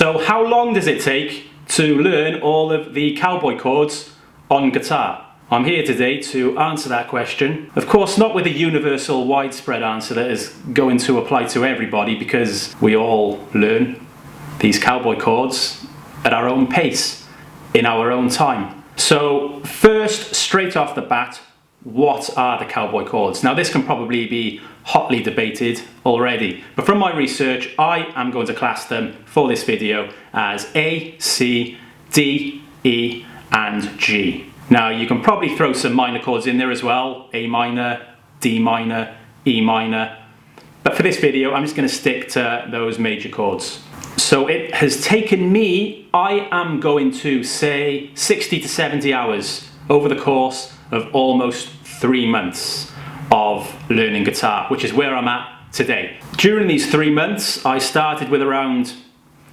So how long does it take to learn all of the cowboy chords on guitar? I'm here today to answer that question. Of course, not with a universal widespread answer that is going to apply to everybody, because we all learn these cowboy chords at our own pace, in our own time. So first, straight off the bat, what are the cowboy chords? Now this can probably be hotly debated already, but from my research I am going to class them for this video as A, C, D, E and G. Now you can probably throw some minor chords in there as well, A minor, D minor, E minor, but for this video I'm just going to stick to those major chords. So it has taken me, I am going to say 60 to 70 hours over the course of almost 3 months of learning guitar, which is where I'm at today. During these 3 months, I started with around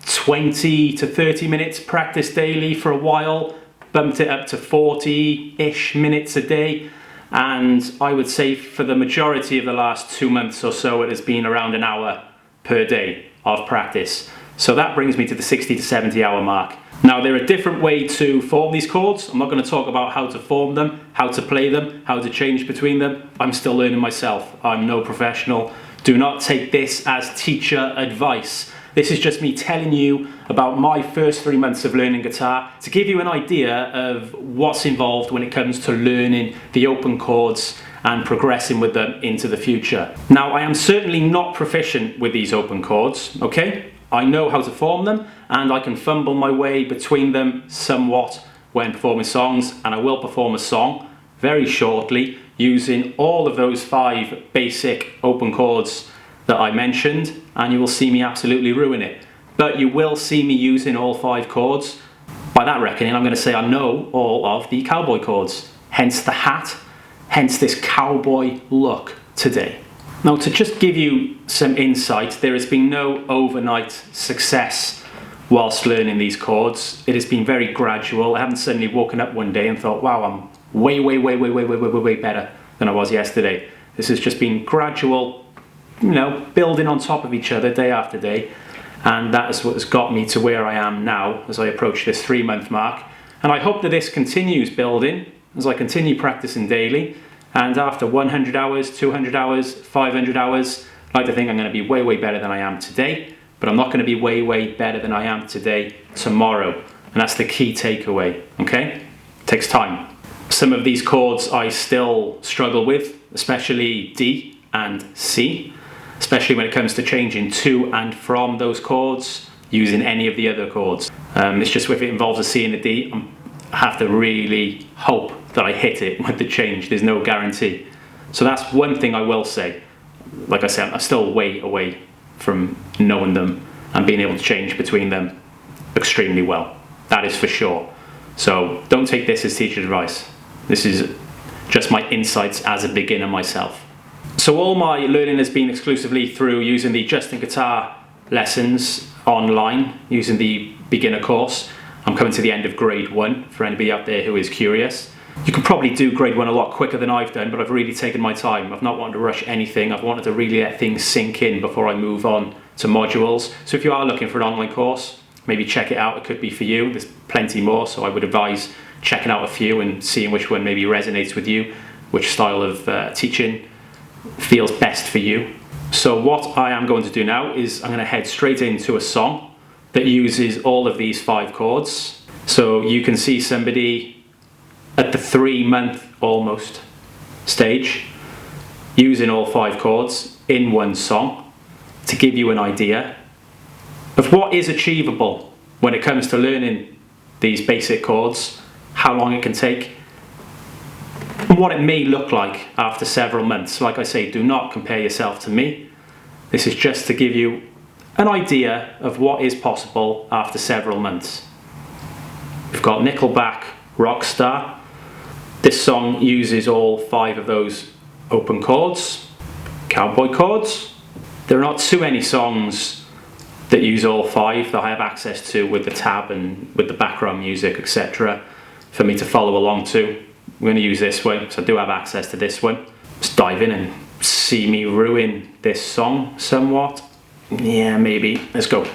20 to 30 minutes practice daily for a while, bumped it up to 40-ish minutes a day, and I would say for the majority of the last 2 months or so, it has been around an hour per day of practice. So that brings me to the 60 to 70 hour mark. Now there are different ways to form these chords. I'm not going to talk about how to form them, how to play them, how to change between them. I'm still learning myself. I'm no professional. Do not take this as teacher advice. This is just me telling you about my first 3 months of learning guitar to give you an idea of what's involved when it comes to learning the open chords and progressing with them into the future. Now I am certainly not proficient with these open chords, okay? I know how to form them and I can fumble my way between them somewhat when performing songs, and I will perform a song very shortly using all of those 5 basic open chords that I mentioned, and you will see me absolutely ruin it. But you will see me using all 5 chords. By that reckoning, I'm going to say I know all of the cowboy chords, hence the hat, hence this cowboy look today. Now to just give you some insight, there has been no overnight success whilst learning these chords. It has been very gradual. I haven't suddenly woken up one day and thought, wow, I'm way better than I was yesterday. This has just been gradual, you know, building on top of each other day after day. And that is what has got me to where I am now as I approach this 3 month mark. And I hope that this continues building as I continue practicing daily. And after 100 hours, 200 hours, 500 hours, I like to think I'm going to be way better than I am today, but I'm not going to be way better than I am today tomorrow. And that's the key takeaway, okay? It takes time. Some of these chords I still struggle with, especially D and C, especially when it comes to changing to and from those chords, using any of the other chords. It's just if it involves a C and a D, I have to really hope that I hit it with the change. There's no guarantee. So that's one thing I will say. Like I said, I'm still way away from knowing them and being able to change between them extremely well. That is for sure. So don't take this as teacher advice. This is just my insights as a beginner myself. So all my learning has been exclusively through using the Justin Guitar lessons online, using the beginner course. I'm coming to the end of grade 1 for anybody out there who is curious. You can probably do grade 1 a lot quicker than I've done, but I've really taken my time. I've not wanted to rush anything. I've wanted to really let things sink in before I move on to modules. So if you are looking for an online course, maybe check it out. It could be for you. There's plenty more, so I would advise checking out a few and seeing which one maybe resonates with you, which style of teaching feels best for you. So what I am going to do now is I'm going to head straight into a song that uses all of these 5 chords. So you can see somebody at the 3 month almost stage using all 5 chords in one song to give you an idea of what is achievable when it comes to learning these basic chords, how long it can take, and what it may look like after several months. Like I say, do not compare yourself to me. This is just to give you an idea of what is possible after several months. We've got Nickelback, Rockstar. This song uses all 5 of those open chords, cowboy chords. There are not too many songs that use all 5 that I have access to with the tab and with the background music, etc. for me to follow along to. I'm going to use this one, so I do have access to this one. Let's dive in and see me ruin this song somewhat. Yeah, maybe. Let's go.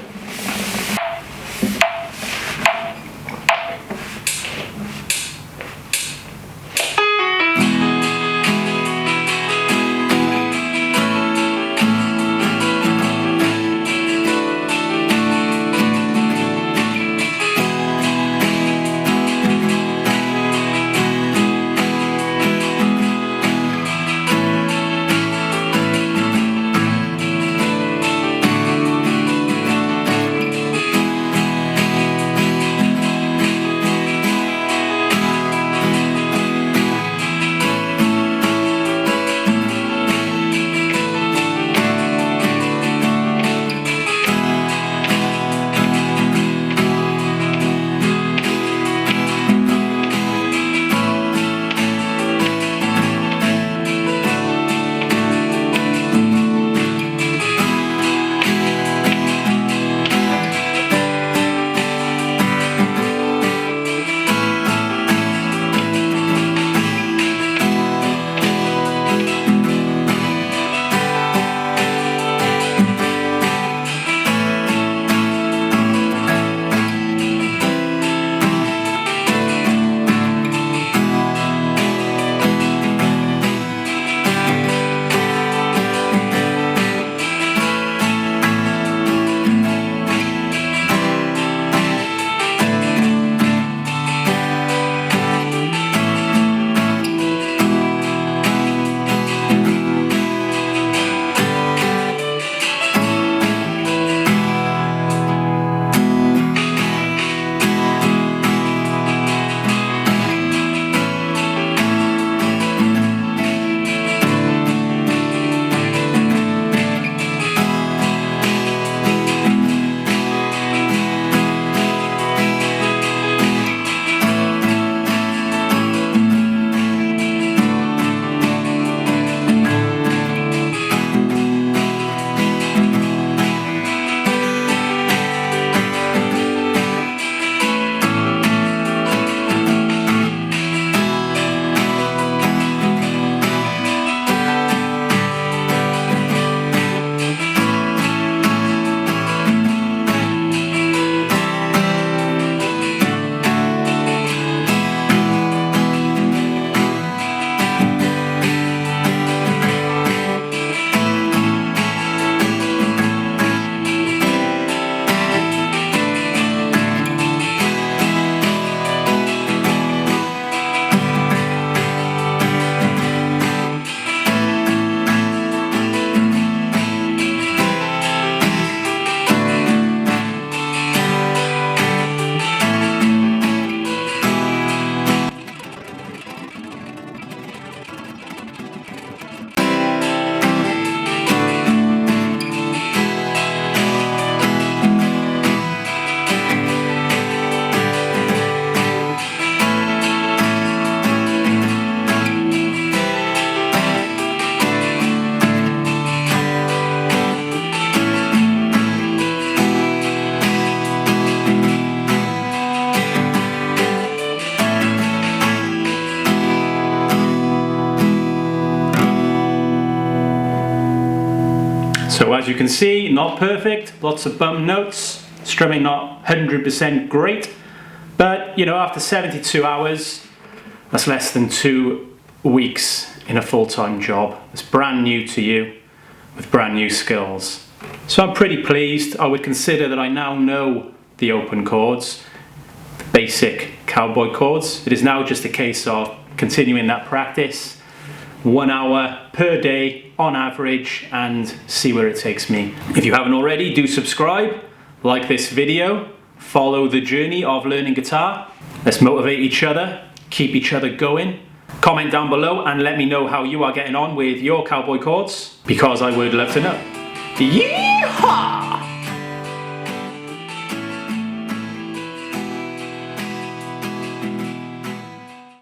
as you can see, not perfect, lots of bum notes, strumming not 100% great, but you know, after 72 hours, that's less than 2 weeks in a full-time job. It's brand new to you, with brand new skills. So I'm pretty pleased. I would consider that I now know the open chords, the basic cowboy chords. It is now just a case of continuing that practice, 1 hour per day on average, and see where it takes me. If you haven't already, do subscribe, like this video, follow the journey of learning guitar. Let's motivate each other, keep each other going. Comment down below and let me know how you are getting on with your cowboy chords, because I would love to know. Yeehaw!